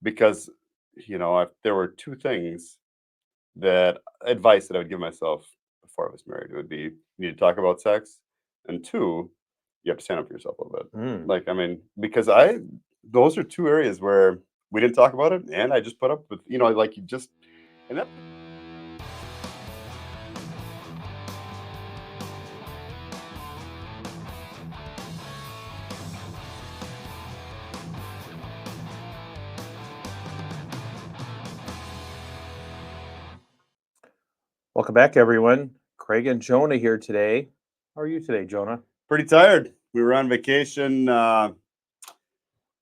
because if there were two things that advice that I would give myself before I was married, it would be you need to talk about sex, and two, you have to stand up for yourself a little bit. Mm. Like, I mean, because I those are two areas where we didn't talk about it, and I just put up with like you just and that. Welcome back, everyone. Craig and Jonah here today. How are you today, Jonah? Pretty tired. We were on vacation for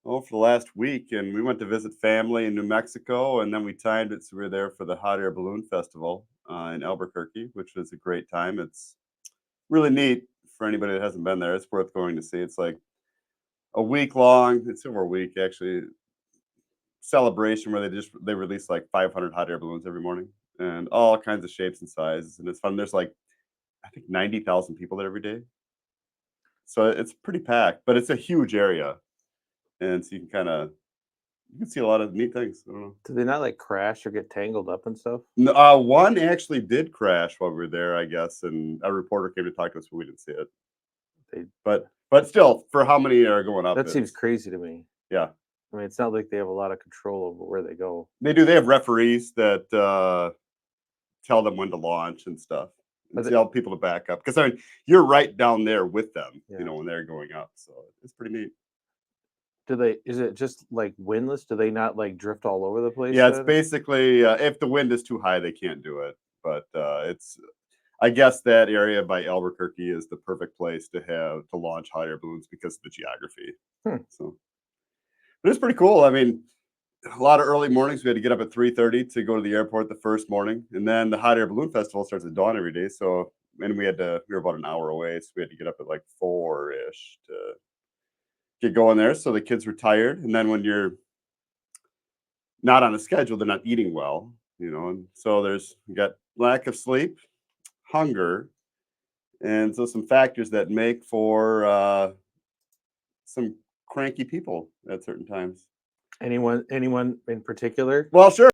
the last week, and we went to visit family in New Mexico, and then we timed it so we were there for the Hot Air Balloon Festival in Albuquerque, which was a great time. It's really neat for anybody that hasn't been there. It's worth going to see. It's like a week long. It's over a week actually. Celebration where they release like 500 hot air balloons every morning and all kinds of shapes and sizes, and it's fun. There's like I think 90,000 people there every day, so it's pretty packed. But it's a huge area, and so you can see a lot of neat things. I don't know. Do they not like crash or get tangled up and stuff? One actually did crash while we were there, I guess, and a reporter came to talk to us, but we didn't see it. They But still, for how many are going up, that seems crazy to me. yeah. I mean, it's not like they have a lot of control over where they go. They do. They have referees that tell them when to launch and stuff, and But tell people to back up. Because I mean, you're right down there with them, Yeah. when they're going up. So it's pretty neat. Is it just like windless? Do they not like drift all over the place Yeah, it's then? basically if the wind is too high, they can't do it. But it's I guess that area by Albuquerque is the perfect place to launch hot air balloons because of the geography. Hmm. So, but it's pretty cool. I mean, a lot of early mornings. We had to get up at 3:30 to go to the airport the first morning, and then the hot air balloon festival starts at dawn every day. So, and we were about an hour away, so we had to get up at like 4 ish to get going there. So the kids were tired, and then when you're not on a schedule, they're not eating well, and so you got lack of sleep, hunger, and so some factors that make for some cranky people at certain times. Anyone in particular? Well, sure.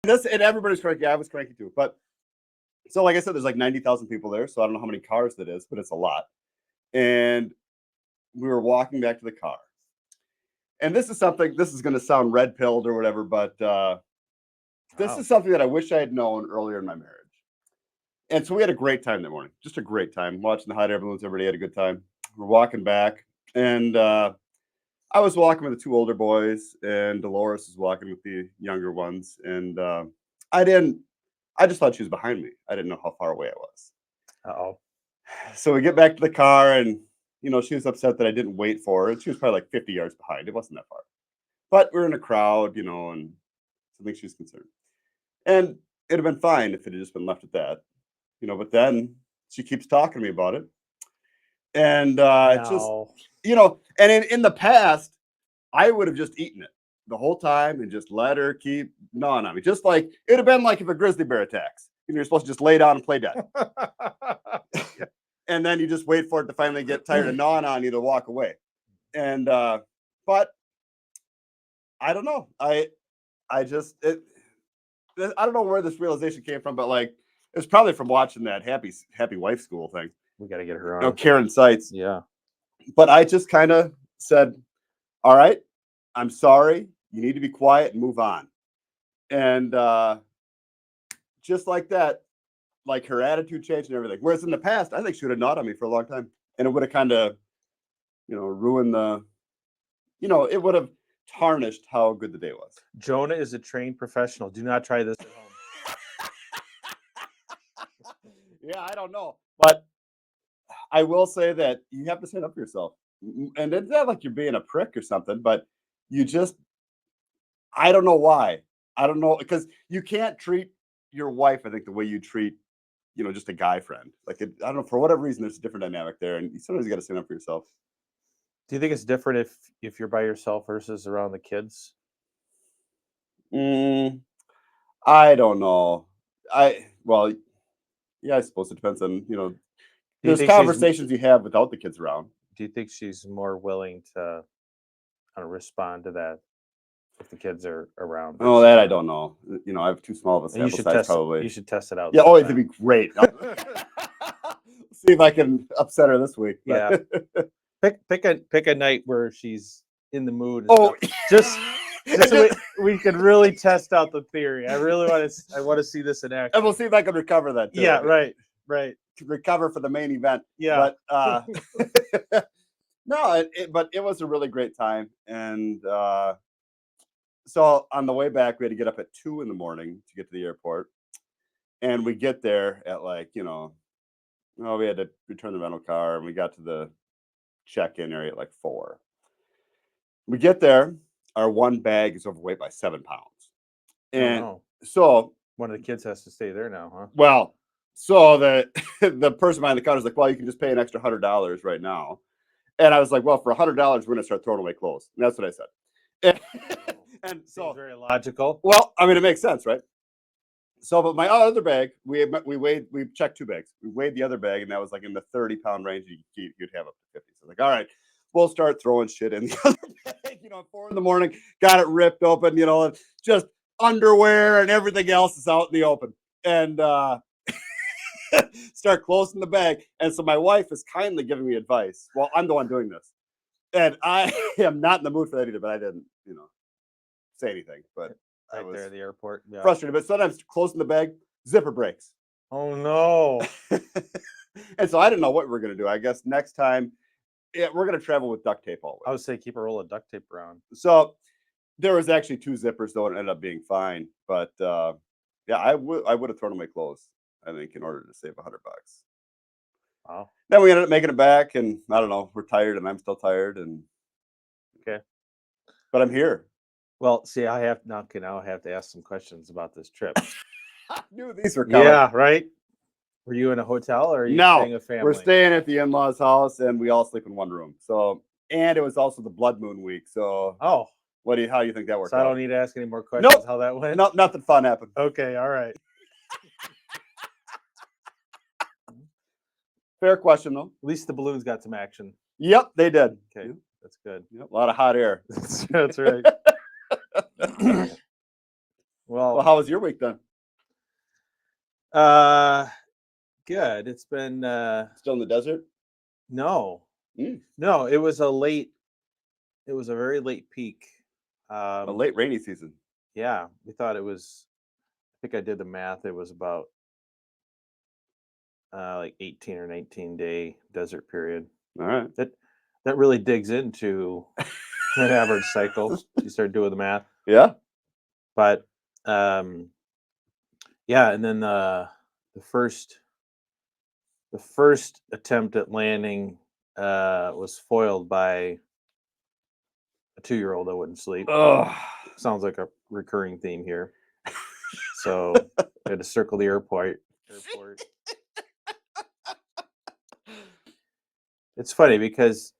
And everybody's cranky. I was cranky too. But so, like I said, there's like 90,000 people there. So I don't know how many cars that is, but it's a lot. And we were walking back to the car. And this is going to sound red pilled or whatever, but this Wow. is something that I wish I had known earlier in my marriage. And so we had a great time that morning, just a great time watching the hot air balloons. Everybody had a good time. We're walking back, and I was walking with the two older boys, and Dolores was walking with the younger ones. And I didn't I just thought she was behind me. I didn't know how far away I was. Uh-oh. So we get back to the car, and she was upset that I didn't wait for her. And she was probably like 50 yards behind. It wasn't that far, but we're in a crowd, and so I think she was concerned. And it'd have been fine if it had just been left at that, But then she keeps talking to me about it, and it's just, No. And in the past, I would have just eaten it the whole time and just let her keep gnawing on me. Just like it'd have been like if a grizzly bear attacks. You're supposed to just lay down and play dead. And then you just wait for it to finally get tired of gnawing on you to walk away. And but I don't know. I just I don't know where this realization came from, but like it's probably from watching that happy wife school thing. We got to get her on. Karen Seitz. Yeah. But I just kind of said, all right, I'm sorry. You need to be quiet and move on. And just like that, like her attitude changed and everything. Whereas in the past, I think she would have gnawed on me for a long time. And it would have kind of, ruined it would have tarnished how good the day was. Jonah is a trained professional. Do not try this at home. Yeah, I don't know. But I will say that you have to stand up for yourself. And it's not like you're being a prick or something, but you just, I don't know why. I don't know, because you can't treat your wife, I think, the way you treat, just a guy friend. Like, I don't know, for whatever reason, there's a different dynamic there. And sometimes you got to stand up for yourself. Do you think it's different if you're by yourself versus around the kids? I don't know. Well, yeah, I suppose it depends on, there's conversations you have without the kids around. Do you think she's more willing to kind of respond to that if the kids are around. Oh, that I don't know. I have too small of a And you sample should size, test it. probably. You should test it out. Yeah, oh, it'd sometime. be great. See if I can upset her this week. Yeah. Pick a night where she's in the mood and Oh, stuff. Just so we can really test out the theory. I want to see this in action. and we'll see if I can recover that too. Yeah, right. To recover for the main event. Yeah. But no, but it was a really great time. And so on the way back, we had to get up at 2 in the morning to get to the airport. And we get there at we had to return the rental car and we got to the check-in area at like 4. We get there, our one bag is overweight by 7 pounds. And Oh, so one of the kids has to stay there now, huh? well, so the the person behind the counter is like, well, you can just pay an extra $100 right now. And I was like, well, for $100, we're gonna start throwing away clothes. And that's what I said. And Seems so, very logical. well, I mean, it makes sense, right? So, but my other bag, we checked 2 bags. We weighed the other bag, and that was like in the 30-pound range. You'd have up to 50. So, like, all right, we'll start throwing shit in the other bag. At 4 in the morning, got it ripped open. And just underwear and everything else is out in the open, and start closing the bag. And so my wife is kindly giving me advice. Well, I'm the one doing this, and I am not in the mood for that either. But I didn't, say anything. But I Right was there at the airport. Yeah. frustrated. But sometimes closing the bag, zipper breaks. Oh no. And so I didn't know what we were going to do. I guess next time, we're going to travel with duct tape I always. would say keep a roll of duct tape around. So there was actually 2 zippers though, and it ended up being fine. But yeah, I would have thrown away clothes, I think, in order to save $100. Wow. Then we ended up making it back, and I don't know, we're tired, and I'm still tired, and Okay. but I'm here. Well, see, I have to ask some questions about this trip. I knew these were coming. Yeah, right. Were you in a hotel or are you staying with family? We're staying at the in-laws' house, and we all sleep in one room. So, and it was also the blood moon week. So, Oh, how do you think that worked so I out? don't need to ask any more questions. Nope. How that went? No, nothing fun happened. Okay, all right. Fair question though. At least the balloons got some action. Yep, they did. Okay, Yep, that's good. a lot of hot air. That's right. Well, how was your week then? Good. It's been Still in the desert? no, Mm. no. It was a very late peak. A late rainy season. Yeah, we thought it was. I think I did the math. It was about like 18 or 19-day desert period. All right. That really digs into an average cycle. You start doing the math. Yeah. But yeah, and then the first attempt at landing was foiled by a 2-year-old that wouldn't sleep. Oh. Sounds like a recurring theme here. So I had to circle the airport. It's funny because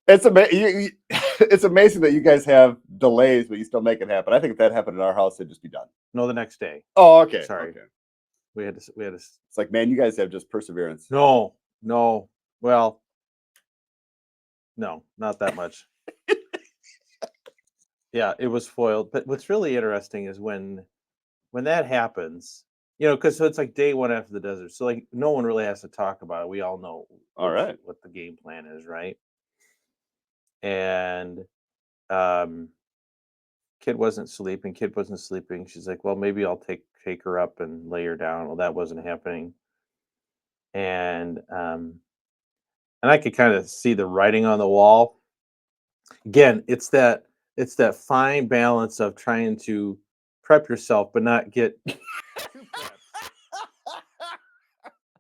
It's it's amazing that you guys have delays, but you still make it happen. I think if that happened in our house, it'd just be done. no, the next day. Oh, okay. Sorry. Okay. We had to. It's like, man, you guys have just perseverance. No. Well, no, not that much. Yeah, it was foiled. But what's really interesting is when that happens, because so it's like day one after the desert. So like no one really has to talk about it. We all know All right. what the game plan is, right? And kid wasn't sleeping. She's like, well, maybe I'll take her up and lay her down. Well, that wasn't happening. And I could kind of see the writing on the wall. Again, it's that fine balance of trying to prep yourself but not get too prepped.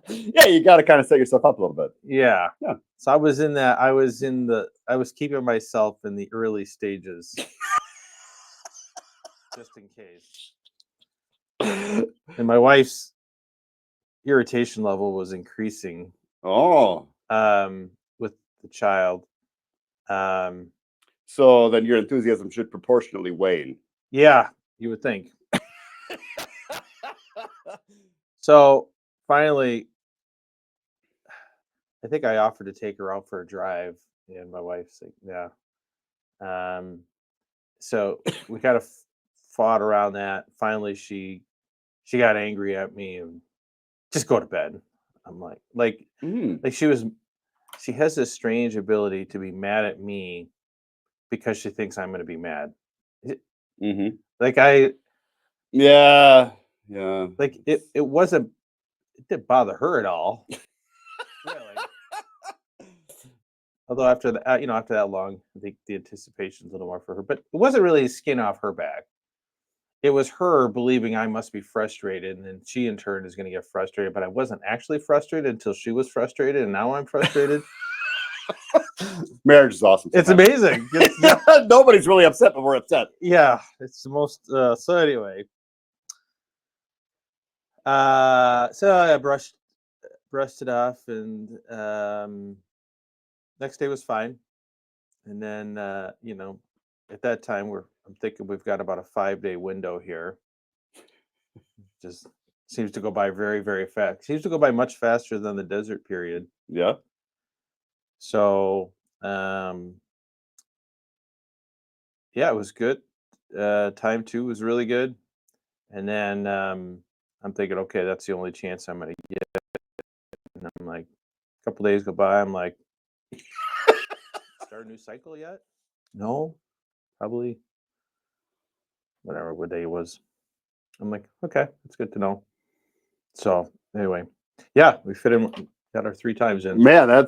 Yeah, you got to kind of set yourself up a little bit. Yeah. Yeah. So I was keeping myself in the early stages just in case. And my wife's irritation level was increasing Oh. with the child. So then your enthusiasm should proportionately wane. Yeah, you would think. So finally, I think I offered to take her out for a drive, and my wife's like, "Yeah." Um, so we kind of fought around that. Finally, she got angry at me and just go to bed. I'm Mm. like she has this strange ability to be mad at me because she thinks I'm going to be mad. It- Mhm. Like I Yeah. Yeah. like it wasn't it didn't bother her at all. Really. Although after that, after that long, I think the anticipation's a little more for her. But it wasn't really skin off her back. It was her believing I must be frustrated, and then she in turn is going to get frustrated. But I wasn't actually frustrated until she was frustrated, and now I'm frustrated. Marriage is awesome It's sometimes. amazing. Nobody's really upset, but we're upset. Yeah, it's the most. So anyway, so I brushed it off, and next day was fine. And then at that time I'm thinking we've got about a 5-day window here. Just seems to go by very, very fast. Seems to go by much faster than the desert period. Yeah. So, um, yeah, it was good. Time 2 was really good. And then I'm thinking, okay, that's the only chance I'm gonna get. And I'm like, a couple days go by. I'm like, start a new cycle yet? No, probably whatever what day it was. I'm like, okay, that's good to know. So anyway, yeah, we fit in, got our 3 times in. Man, I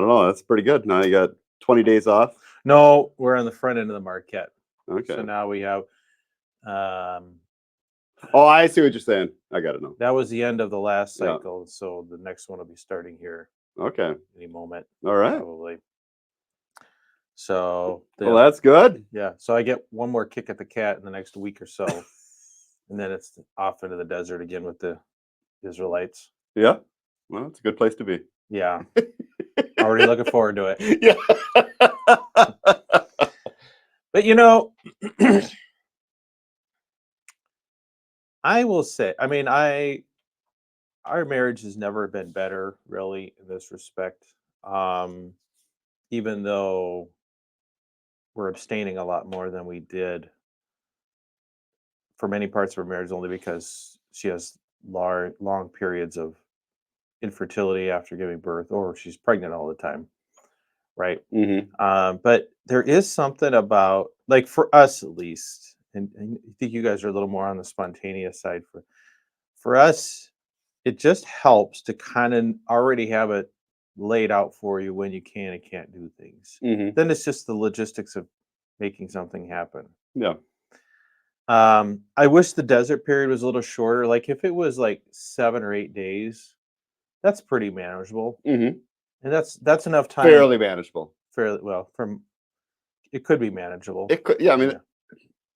don't know. That's pretty good. Now you got 20 days off. No, we're on the front end of the Marquette. So Okay. now we have um Oh, I see what you're saying. I got to know. that was the end of the last Yeah. cycle. So the next one will be starting here Okay. any moment, All right. probably. So Well, yeah, that's good. yeah. So I get one more kick at the cat in the next week or so, and then it's off into the desert again with the Israelites. Yeah. Well, it's a good place to be. Yeah, already looking forward to it. Yeah. But I will say, I mean, our marriage has never been better, really, in this respect. Um, Even though we're abstaining a lot more than we did for many parts of our marriage, only because she has long periods of infertility after giving birth, or she's pregnant all the time, right? Hmm. But there is something about, like, for us at least, and I think you guys are a little more on the spontaneous side. For us, it just helps to kind of already have it laid out for you when you can and can't do things. Hmm. Then it's just the logistics of making something happen. Yeah. I wish the desert period was a little shorter. Like if it was like 7 or 8 days, that's pretty manageable, Hmm. and that's enough time. Fairly manageable. Fairly well. From It could be manageable. It could. Yeah. I mean, Yeah.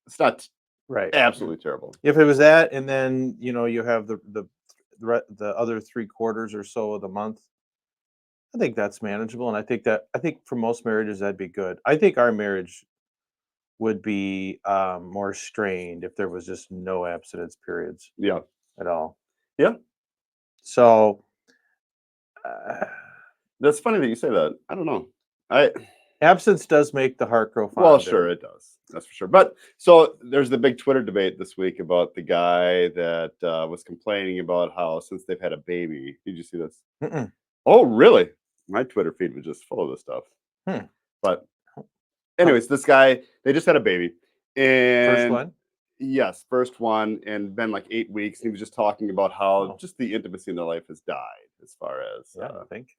it's not Right. absolutely terrible. If it was that, and then you have the other 3 quarters or so of the month, I think that's manageable, and I think for most marriages that'd be good. I think our marriage would be more strained if there was just no abstinence periods Yeah. at all. Yeah. So uh, That's funny that you say that. I don't know. I absence does make the heart grow Well, sure, fonder. it does. That's for sure. But so there's the big Twitter debate this week about the guy that was complaining about how since they've had a baby. Did you see this? Mm-mm. Oh, really? My Twitter feed was just full of this stuff. Hmm. But How, anyways, this guy, they just had a baby. first And one? yes, first one, and been like 8 weeks. And he was just talking about how Oh, just the intimacy in their life has died as far as yeah, I think.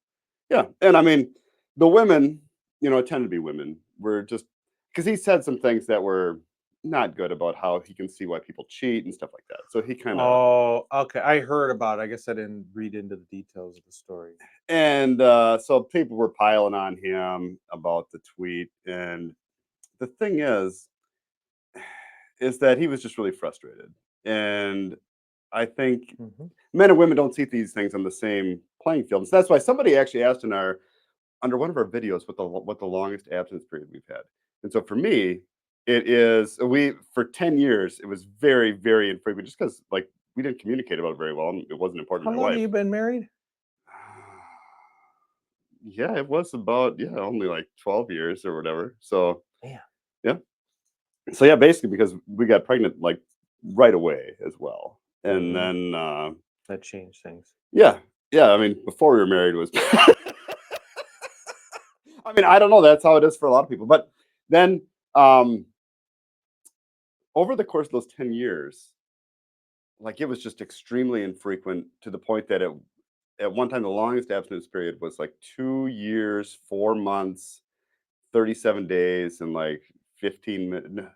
yeah. And I mean, the women, tend to be women. We're just because he said some things that were not good about how he can see why people cheat and stuff like that. So he kind of Oh, okay. I heard about it. I guess I didn't read into the details of the story. and so people were piling on him about the tweet. And the thing is that he was just really frustrated. And I think Hmm. men and women don't see these things on the same playing field. So that's why somebody actually asked in our under one of our videos what the longest absence period we've had. And so for me, it is we for 10 years it was very, very infrequent just because like we didn't communicate about it very well and it wasn't important How in our long have life. you been married? Yeah, it was about, yeah, only like 12 years or whatever. So, Man, yeah. So, yeah, basically because we got pregnant like right away as well. And mhm, then, that changed things. yeah, yeah, I mean, before we were married was, I mean, I don't know. That's how it is for a lot of people. But then, um, over the course of those 10 years, like it was just extremely infrequent to the point that at one time the longest abstinence period was like 2 years, 4 months, 37 days, and like 15 minutes.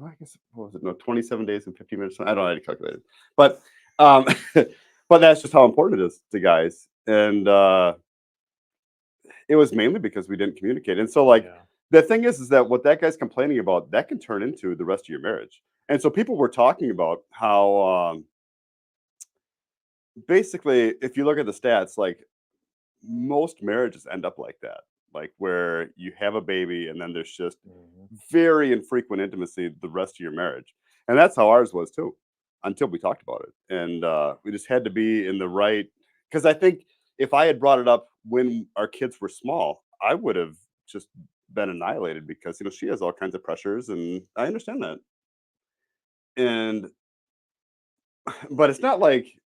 I guess what was it? No, 27 days and 15 minutes. I don't know how to calculate it. But um but that's just how important it is to guys. And it was mainly because we didn't communicate. And so like Yeah. the thing is that what that guy's complaining about, that can turn into the rest of your marriage. And so people were talking about how basically if you look at the stats, like most marriages end up like that, like where you have a baby and then there's just Mhm. very infrequent intimacy the rest of your marriage. And that's how ours was too, until we talked about it. And we just had to be in the right, because I think if I had brought it up when our kids were small, I would have just been annihilated because she has all kinds of pressures, and I understand that. And but it's not like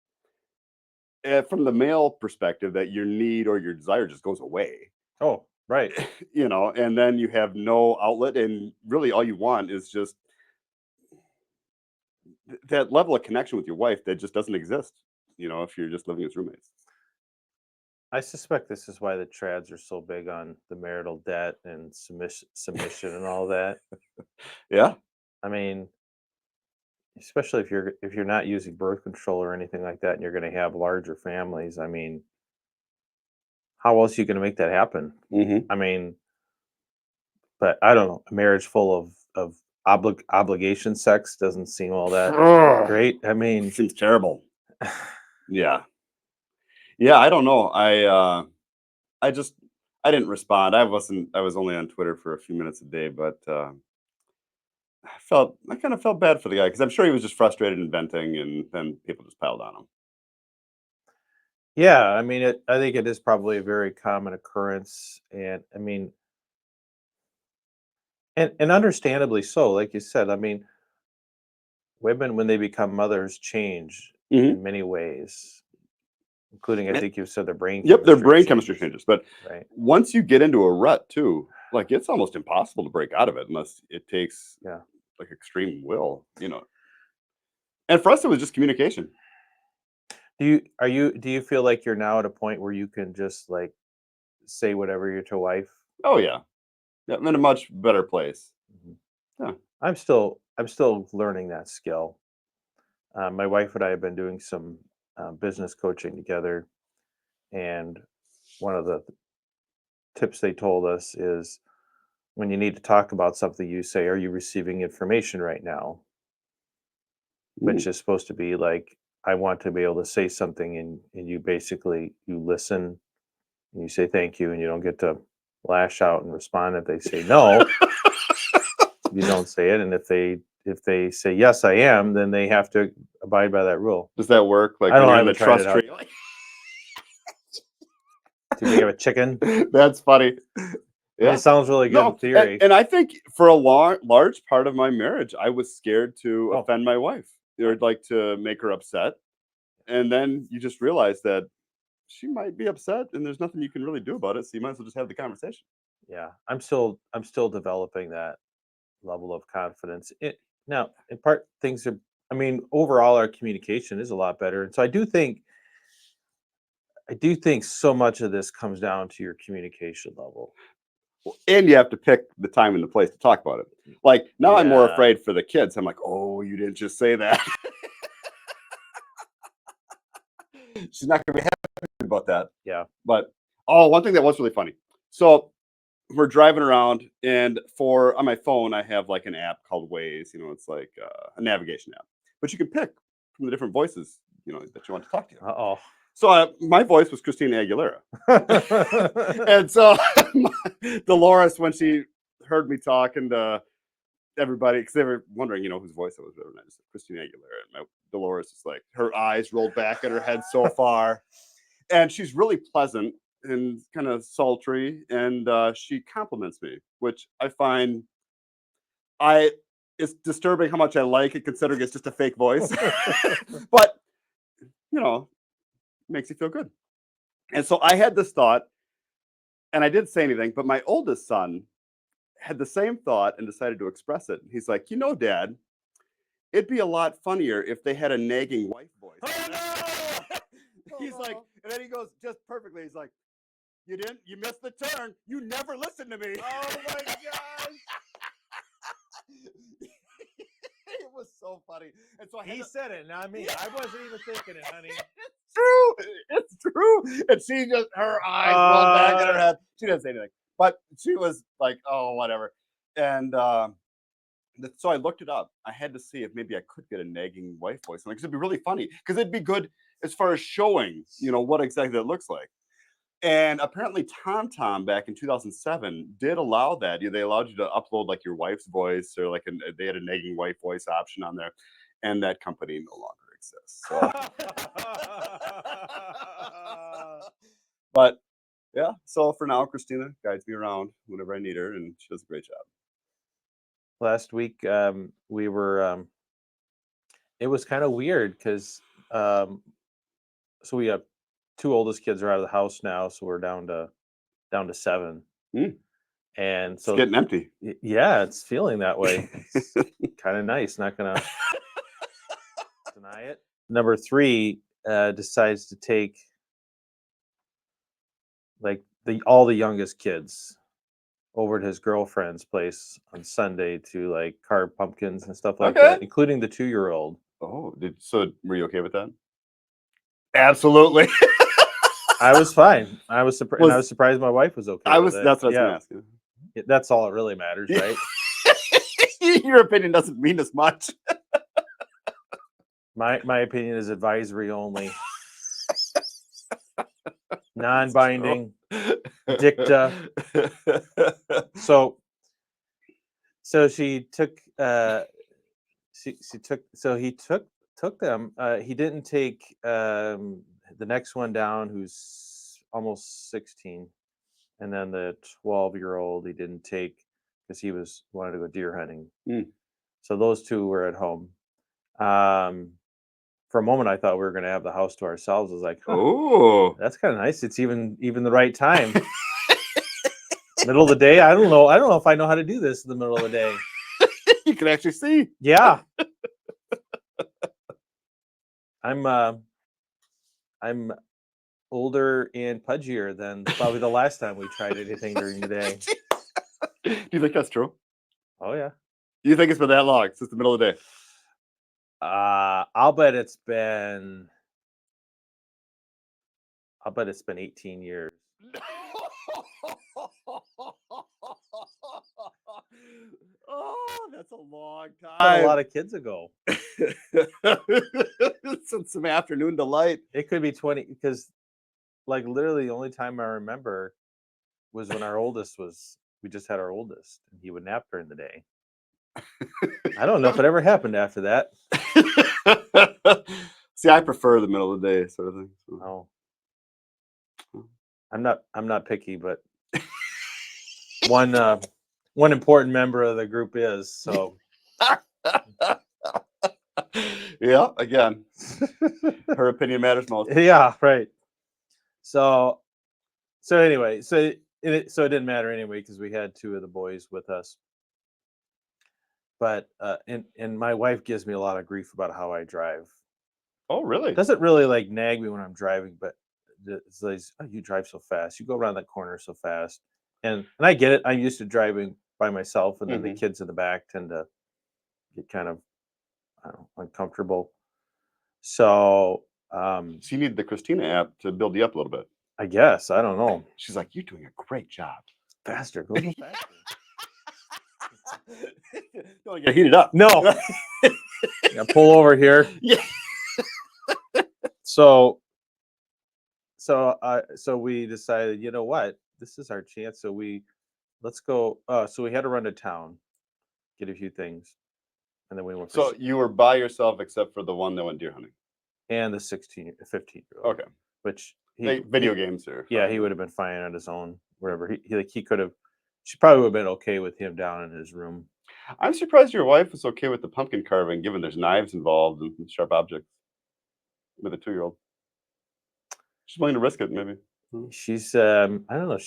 from the male perspective that your need or your desire just goes away. Oh, right. And then you have no outlet, and really all you want is just that level of connection with your wife that just doesn't exist, if you're just living as roommates. I suspect this is why the trads are so big on the marital debt and submission and all that. Yeah. I mean, especially if you're not using birth control or anything like that, and you're going to have larger families. I mean, how else are you going to make that happen? Hmm. I mean, but I don't know. A marriage full of obligation sex doesn't seem all that great. I mean, Seems terrible. Yeah. Yeah, I don't know. I just I didn't respond. I was only on Twitter for a few minutes a day, but I kind of felt bad for the guy because I'm sure he was just frustrated and venting, and then people just piled on him. yeah. I mean, I think it is probably a very common occurrence, and I mean, and understandably so. Like you said, I mean, women when they become mothers change Hmm. in many ways, including I think you said their brain Yep, their chemistry brain chemistry changes, changes. But right? once you get into a rut too, like it's almost impossible to break out of it unless it takes Yeah. like extreme will. And for us, it was just communication. Do you feel like you're now at a point where you can just like say whatever you're to wife? Oh yeah, yeah, I'm in a much better place. Mhm. Yeah. I'm still learning that skill. My wife and I have been doing some business coaching together, and one of the tips they told us is when you need to talk about something, you say, "Are you receiving information right now?" Mm. Which is supposed to be like, "I want to be able to say something," and you listen and you say thank you, and you don't get to lash out and respond if they say no. You don't say it, and if they say yes, I am, then they have to abide by that rule. Does that work? Like I when don't know. you're I in the haven't tried it trust out. tree? Like, Too big of a chicken. that's funny. I mean, it Yeah. sounds really good in No, and, theory. and I think for a large part of my marriage, I was scared to Oh, offend my wife I, or like to make her upset. And then you just realize that she might be upset and there's nothing you can really do about it. So you might as well just have the conversation. yeah. I'm still developing that level of confidence. Now, in part, things are. I mean, overall, our communication is a lot better, and so I do think so much of this comes down to your communication level. And you have to pick the time and the place to talk about it. Like now I'm more Yeah, afraid for the kids. I'm like, oh, you didn't just say that. She's not going to be happy about that. yeah. But oh, one thing that was really funny. So we're driving around, and for on my phone, I have like an app called Waze. It's like a navigation app, but you can pick from the different voices that you want to talk to. Uh So my voice was Christina Aguilera, oh. and so Dolores, when she heard me talking to everybody, because they were wondering, whose voice it was, and I just said Christina Aguilera, and Dolores is like her eyes rolled back in her head so far, and she's really pleasant. and kind of sultry, and she compliments me, which I find I it's disturbing how much I like it, considering it's just a fake voice. But makes you feel good. And so I had this thought, and I didn't say anything, but my oldest son had the same thought and decided to express it. He's like, Dad, it'd be a lot funnier if they had a nagging wife voice. Oh no! He's like, and then he goes just perfectly. He's like, you missed the turn. You never listened to me. Oh my gosh! It was so funny. And so He said it, not me. I wasn't even thinking it, honey. true. It's true. And she just, her eyes rolled back in her head. She didn't say anything, but she was like, oh, whatever. And so I looked it up. I had to see if maybe I could get a nagging wife voice, because it'd be really funny. Because it'd be good as far as showing, what exactly it looks like. And apparently, TomTom back in 2007 did allow that. They allowed you to upload like your wife's voice, or like they had a nagging wife voice option on there, and that company no longer exists. So, but yeah. So for now, Christina guides me around whenever I need her, and she does a great job. Last week, we were. It was kind of weird because, so we have two oldest kids are out of the house now, so we're down to 7, Mm, and it's so getting empty. yeah, it's feeling that way. It's kind of nice. Not gonna deny it. Number 3 decides to take like all the youngest kids over to his girlfriend's place on Sunday to like carve pumpkins and stuff like Okay. that, including the 2-year-old. Oh, were you okay with that? Absolutely. I was fine. I was surprised, and I was surprised my wife was okay with it. That's what I was Yeah, gonna ask you. that's all that really matters, right? Your opinion doesn't mean as much. My opinion is advisory only, non-binding, dicta. So she took she took so he took them. He didn't take the next one down, who's almost 16, and then the 12-year-old he didn't take because he wanted to go deer hunting. Mm. So those two were at home. For a moment, I thought we were going to have the house to ourselves. I was like, huh, Oh. that's kind of nice. It's even the right time. Middle of the day. I don't know. I don't know if I know how to do this in the middle of the day. You can actually see. Yeah. I'm older and pudgier than probably the last time we tried anything during the day. Do you think that's true? Oh yeah. You think it's been that long since the middle of the day? I'll bet it's been 18 years. Oh, that's a long A time. lot of kids ago. Since some afternoon delight. It could be 20 because like literally the only time I remember was when we just had our oldest and he would nap during the day. I don't know if it ever happened after that. See, I prefer the middle of the day sort of thing. So. Oh. I'm not picky, but one important member of the group is, so yeah, again. Her opinion matters most. yeah, right. So anyway, so it didn't matter anyway because we had 2 of the boys with us. But and my wife gives me a lot of grief about how I drive. Oh, really? Doesn't really like nag me when I'm driving, but it's like, oh, you drive so fast. You go around that corner so fast. And I get it. I'm used to driving by myself, and then the kids in the back tend to get kind of, I don't know, uncomfortable. So So you need the Christina app to build you up a little bit. I guess I don't know. She's like, you're doing a great job. Faster, go a little faster. Don't get heated up. No. Yeah, pull over here. Yeah. So we decided, you know what? This is our chance. So let's go. So we had to run to town, get a few things, and then we went. So you were by yourself except for the one that went deer hunting. And the 15-year-old. Okay. Which Like video games are yeah, fine. he would have been fine on his own wherever he could have. She probably would have been okay with him down in his room. I'm surprised your wife was okay with the pumpkin carving, given there's knives involved and sharp objects with a 2-year-old. She's willing to risk it, maybe. Mm. She's I don't know,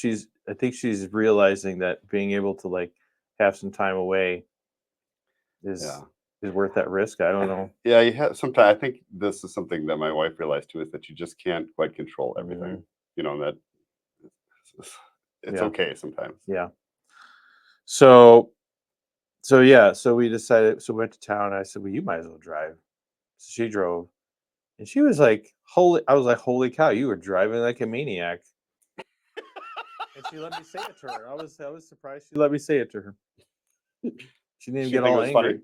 I think she's realizing that being able to like have some time away is Yeah. worth that risk. I don't know. Yeah, you have sometimes I think this is something that my wife realized too, is that you just can't quite control everything. Mhm. That it's Yeah, okay sometimes. yeah. So yeah, so we decided. So we went to town. I said, "Well, you might as well drive." So she drove, and she was like, "Holy!" I was like, "Holy cow, you were driving like a maniac!" And she let me say it to her. I was surprised she let me say it to her. She didn't even She get think it all was funny? angry.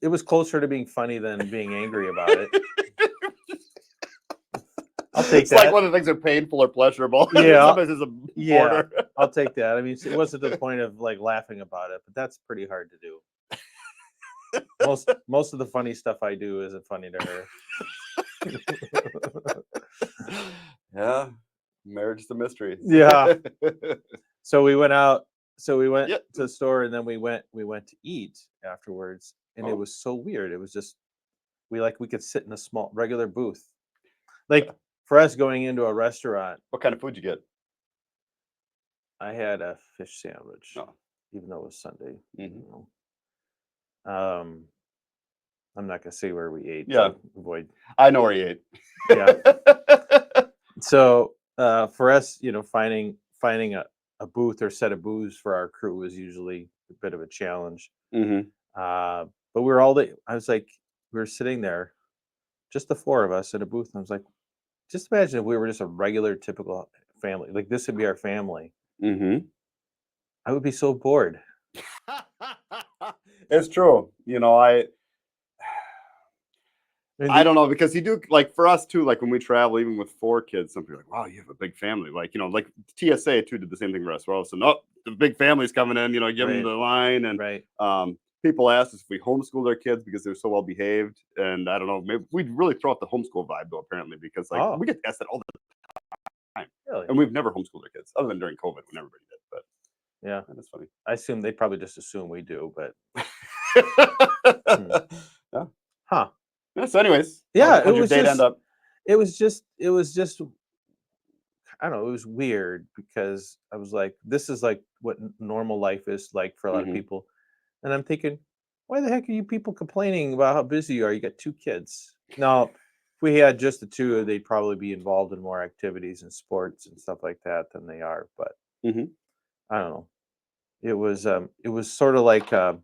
It was closer to being funny than being angry about it. I'll take It's like that. whether things are painful or pleasurable. Yeah, Sometimes there's a yeah, border. I'll take that. I mean, it wasn't to the point of like laughing about it, but that's pretty hard to do. Most of the funny stuff I do isn't funny to her. Yeah, marriage is a mystery. Yeah. So we went out. So we went Yep. to the store, and then we went to eat afterwards, and it Oh, was so weird. It was just we could sit in a small regular booth. Like for us going into a restaurant, what kind of food you get? I had a fish sandwich, No. even though it was Sunday. Mhm. You know. I'm not gonna say where we ate Yeah, to avoid. I know where you ate. Yeah. So for us, finding a booth or set of booths for our crew was usually a bit of a challenge. Mhm. But we were all the I was like, we were sitting there, just the four of us in a booth, and I was like, just imagine if we were just a regular, typical family. Like this would be our family. Mhm. I would be so bored. It's true. I mean, I don't know because you do like for us too. Like when we travel, even with 4 kids, some people are like, "Wow, you have a big family." Like TSA too did the same thing for us. We're all of a sudden, oh, the big family's coming in. Give them right, the line, and right. people asked us if we homeschooled our kids because they're so well behaved. And I don't know, maybe we'd really throw out the homeschool vibe though. Apparently, because like Oh, we get asked that all the time, really? and we've never homeschooled our kids other than during COVID when everybody did. But Yeah. that is funny. I assume they probably just assume we do, but hmm. Yeah. Huh. Yeah. So, anyways, Yeah, how'd your date end up? it was just I don't know, it was weird because I was like, this is like what normal life is like for a lot of Hmm. people. And I'm thinking, why the heck are you people complaining about how busy you are? You got two kids. Now, if we had just the two, they'd probably be involved in more activities and sports and stuff like that than they are. But Hmm. I don't know. It was sort of like a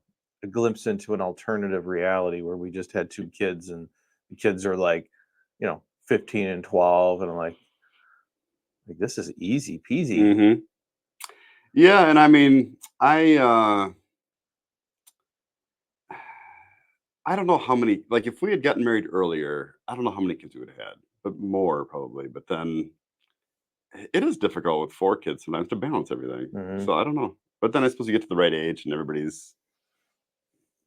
glimpse into an alternative reality where we just had two kids and the kids are like, 15 and 12. And I'm like this is easy peasy. Hmm. Yeah, and I mean, I don't know how many. Like, if we had gotten married earlier, I don't know how many kids we would have had, but more probably. But then it is difficult with 4 kids sometimes to balance everything. Mhm. So I don't know. But then I suppose you get to the right age and everybody's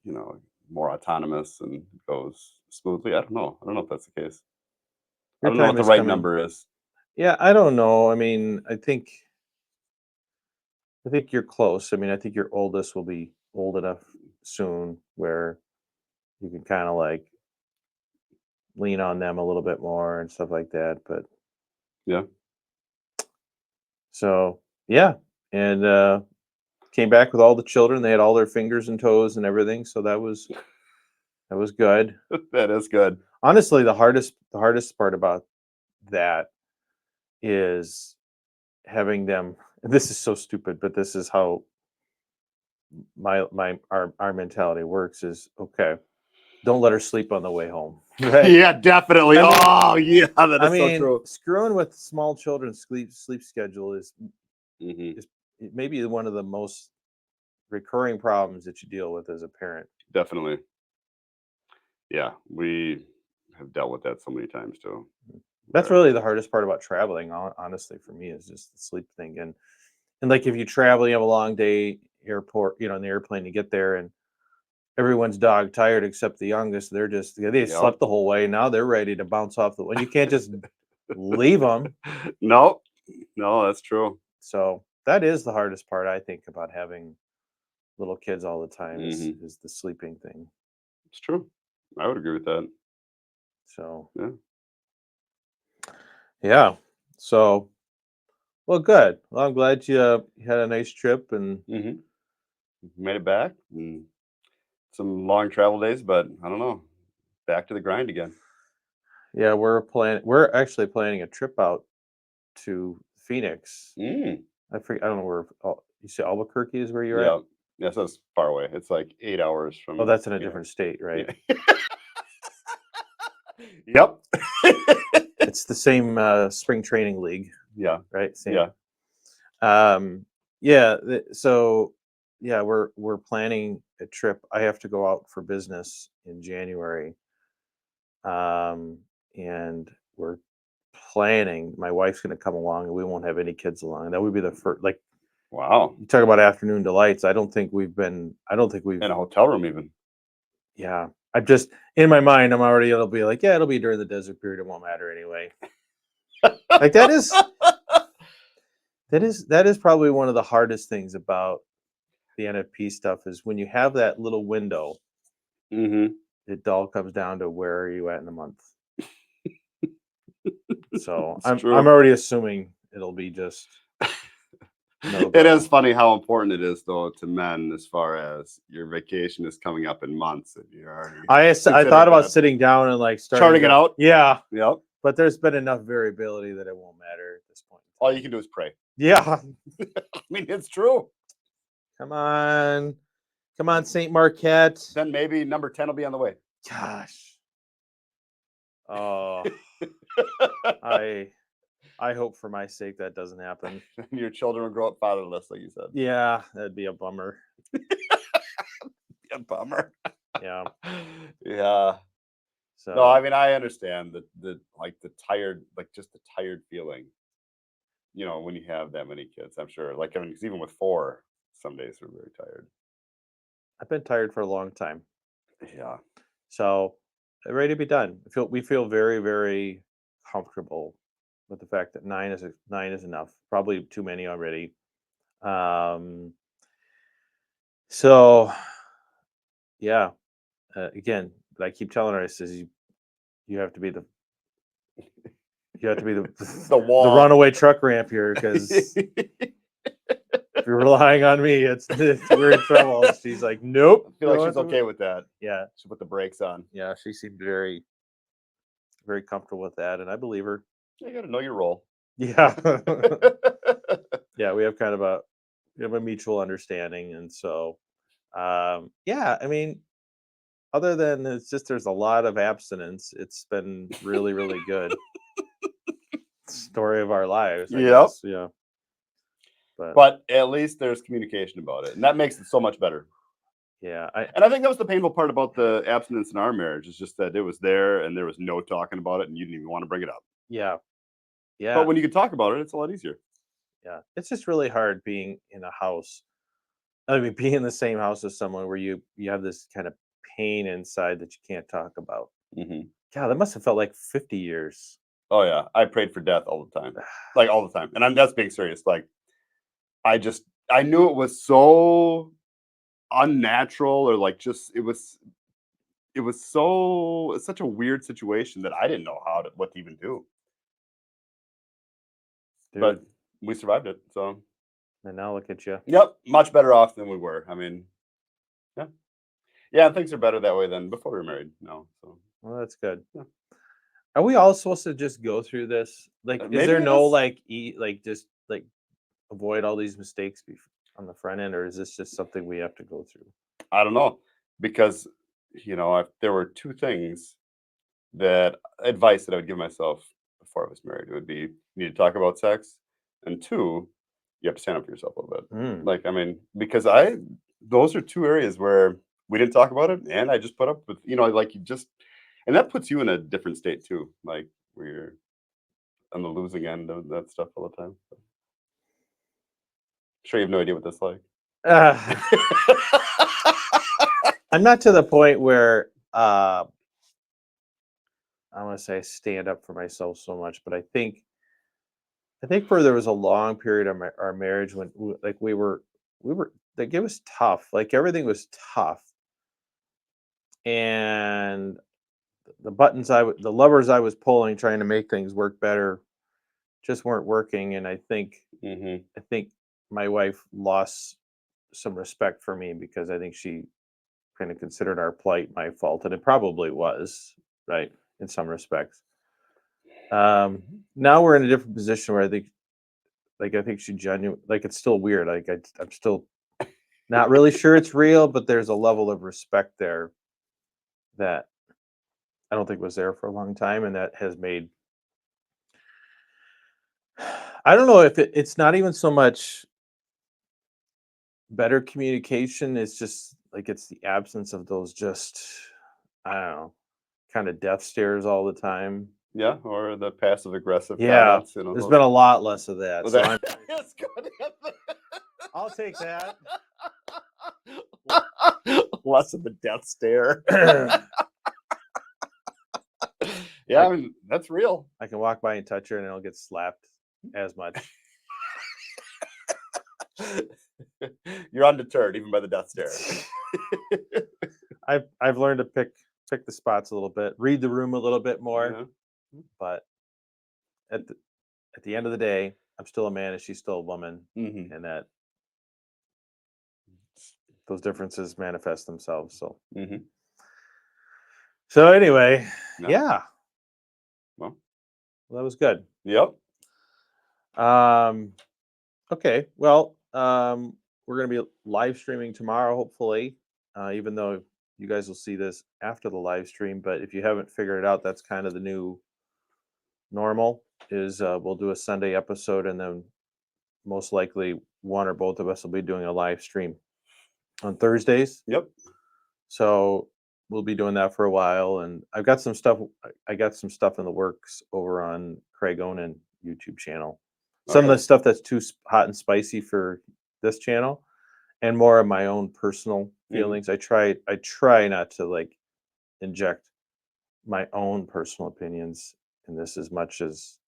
you know more autonomous and goes smoothly. I don't know. I don't know if that's the case. I Your don't know what time the is right coming. number is. Yeah, I don't know. I mean, I think you're close. I mean, I think your oldest will be old enough soon where you can kind of like lean on them a little bit more and stuff like that. But Yeah. so yeah, and came back with all the children. They had all their fingers and toes and everything. So that was good. That is good. Honestly, the hardest part about that is having them. This is so stupid, but this is how our mentality works. Is okay. Don't let her sleep on the way home, right? Yeah, definitely. I mean, Oh, yeah, that is so true. screwing with small children's sleep schedule Hmm. is maybe one of the most recurring problems that you deal with as a parent. Definitely. Yeah, we have dealt with that so many times too. That's Where really the hardest part about traveling, honestly, for me, is just the sleep thing. And like if you travel, you have a long day airport, in the airplane, you get there and everyone's dog tired except the youngest. They yep. slept the whole way. Now they're ready to bounce off the. And you can't just leave them. No, no, that's true. So that is the hardest part, I think, about having little kids all the time Hmm. is the sleeping thing. It's true. I would agree with that. So Yeah. yeah. So well, good. Well, I'm glad you had a nice trip, and Hmm. Made it back. And some long travel days, but I don't know. Back to the grind again. yeah, we're actually planning a trip out to Phoenix. Mm. I don't know where you say Albuquerque is where you're at. Yeah. Yes, that's far away. It's like 8 hours Oh, from that's in a different Phoenix. state, right? Yeah. Yep. It's the same spring training league, Yeah. right? Same. Yeah. Um, yeah. So yeah, we're planning a trip. I have to go out for business in January, um, and we're planning. My wife's going to come along, and we won't have any kids along. That would be the first. Like Wow. you talk about afternoon delights. I don't think we've been. I don't think we've. In a hotel room, even. Yeah. I'm just in my mind. I'm already. It'll be like, yeah, it'll be during the desert period. It won't matter anyway. Like that is probably one of the hardest things about the NFP stuff is when you have that little window, Hmm. it all comes down to where are you at in the month. So It's I'm true. already assuming it'll be just no It is go. funny how important it is, though, to men as far as your vacation is coming up in months and you're already I thought considering about that. sitting down and like starting Charting it to out. yeah, Yep. but there's been enough variability that it won't matter at this point in All you time. can do is pray. Yeah. I mean, it's true. Come on. Come on, Saint Marquette. Then maybe number 10 will be on the way. Gosh. Oh, I I hope for my sake that doesn't happen. And your children will grow up fatherless, like you said. Yeah, that'd be a bummer. A bummer. Yeah. Yeah. No, I So, mean, I understand the like the tired, like just the tired feeling, when you have that many kids, I'm sure. Like, I mean, 'cause even with four, some days we're very tired. I've been tired for a long time. Yeah. So, ready to be done. We feel very, very comfortable with the fact that 9 is enough. Probably too many already. Um, so yeah, again, but I keep telling her, I says you have to be the you have to be the The the wall. runaway truck ramp here because I if you're relying on me, we're in trouble. And she's like, nope. feel like she's okay with that. Yeah, She put the brakes on. yeah. She seemed very, very comfortable with that, and I believe her. You got to know your role. Yeah, yeah. We have a mutual understanding, and so yeah. I mean, other than it's just there's a lot of abstinence. It's been really, really good. Story of our lives, I Yep. guess. Yeah, but But at least there's communication about it, and that makes it so much better. yeah, I And I think that was the painful part about the abstinence in our marriage, is just that it was there and there was no talking about it, and you didn't even want to bring it up. yeah, But yeah, when you can talk about it, it's a lot easier. yeah. It's just really hard being in a house. I mean, being in the same house as someone where you have this kind of pain inside that you can't talk about. Hmm. God, that must have felt like 50 years. Oh yeah, I prayed for death all the time, like all the time, and that's being serious. Like I knew it was so unnatural, or like just it was so it's such a weird situation that I didn't know what to even do. But Dude, we survived it. So and now look at you. yep, much better off than we were. I mean, yeah, yeah, things are better that way than before we were married. No, so Well, that's good. yeah. Are we all supposed to just go through this? Like, is Maybe there no that's like just like avoid all these mistakes on the front end, or is this just something we have to go through? I don't know, because if there were two things that advice that I would give myself before I was married, it would be you need to talk about sex, and two, you have to stand up for yourself a little bit. Mm, Like, I mean, because those are two areas where we didn't talk about it, and I just put up with, like you just, and that puts you in a different state too, like where you're on the losing end of that stuff all the time. Sure, you have no idea what that's like. uh, I'm not to the point where I want to say I stand up for myself so much, but I think for there was a long period of our marriage when like we were like it was tough. Like everything was tough, and the levers I was pulling trying to make things work better just weren't working. And Mhm. I think my wife lost some respect for me because I think she kind of considered our plight my fault, and it probably was, right, in some respects. Now we're in a different position where I think she genuine like it's still weird. Like I'm still not really sure it's real, but there's a level of respect there that I don't think was there for a long time, and that has made. I don't know if it's not even so much better communication. It's just like it's the absence of those just I don't know kind of death stares all the time. Yeah, or the passive aggressive Yeah, comments, you know, there's those been a lot less of that. well, So that I'm. is good. I'll take that. Less of the death stare. I Yeah, I mean, that's real. I can walk by and touch her, and I don't get slapped as much. You're undeterred even by the death stare. I've learned to pick the spots a little bit, read the room a little bit more, Yeah. but at the end of the day, I'm still a man and she's still a woman, Mhm. and that those differences manifest themselves. Mhm. So anyway, Yeah. yeah, Well, well, that was good. yep. Um, okay, well, we're gonna be live streaming tomorrow, hopefully. Even though you guys will see this after the live stream, but if you haven't figured it out, that's kind of the new normal. Is we'll do a Sunday episode, and then most likely one or both of us will be doing a live stream on Thursdays. Yep. So we'll be doing that for a while, and I've got some stuff. I got some stuff in the works over on Craig Onan YouTube channel. Some of the Okay. stuff that's too hot and spicy for this channel, and more of my own personal Mhm. feelings. I try not to like inject my own personal opinions in this as much as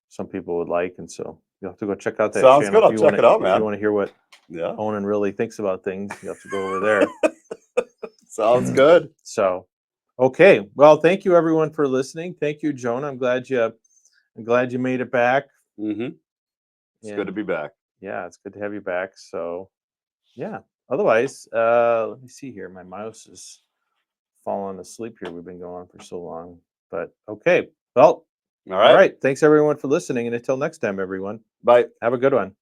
some people would like, and so you'll have to go check out that Sounds channel good. if I'll you check want to it out, if you man. want to hear what Yeah. Onan really thinks about things. You have to go over there. Sounds good. So, okay. Well, thank you everyone for listening. Thank you, Jonah. I'm glad you made it back. Mhm. It's good to And be back. yeah, it's good to have you back. So, yeah. Otherwise, let me see here. My mouse is falling asleep here. We've been going for so long. But okay. Well, All all right. right. Thanks everyone for listening. And until next time, everyone, Bye. have a good one.